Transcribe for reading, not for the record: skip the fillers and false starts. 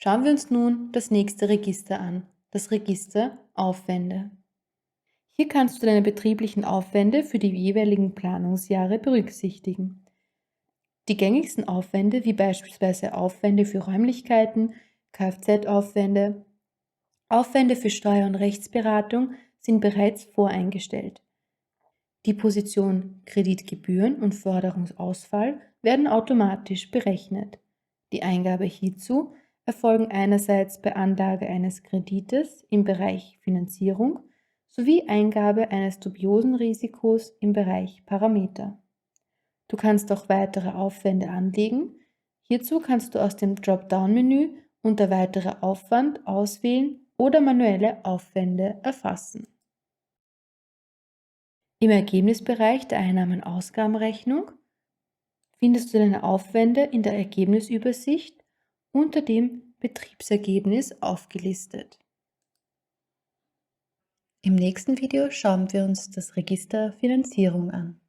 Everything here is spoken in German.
Schauen wir uns nun das nächste Register an, das Register Aufwände. Hier kannst du deine betrieblichen Aufwände für die jeweiligen Planungsjahre berücksichtigen. Die gängigsten Aufwände, wie beispielsweise Aufwände für Räumlichkeiten, Kfz-Aufwände, Aufwände für Steuer- und Rechtsberatung, sind bereits voreingestellt. Die Position Kreditgebühren und Forderungsausfall werden automatisch berechnet. Die Eingabe hierzu erfolgen einerseits bei Anlage eines Kredites im Bereich Finanzierung sowie Eingabe eines dubiosen Risikos im Bereich Parameter. Du kannst auch weitere Aufwände anlegen. Hierzu kannst du aus dem Dropdown-Menü unter Weiterer Aufwand auswählen oder manuelle Aufwände erfassen. Im Ergebnisbereich der Einnahmen-Ausgabenrechnung findest du deine Aufwände in der Ergebnisübersicht unter dem Betriebsergebnis aufgelistet. Im nächsten Video schauen wir uns das Register Finanzierung an.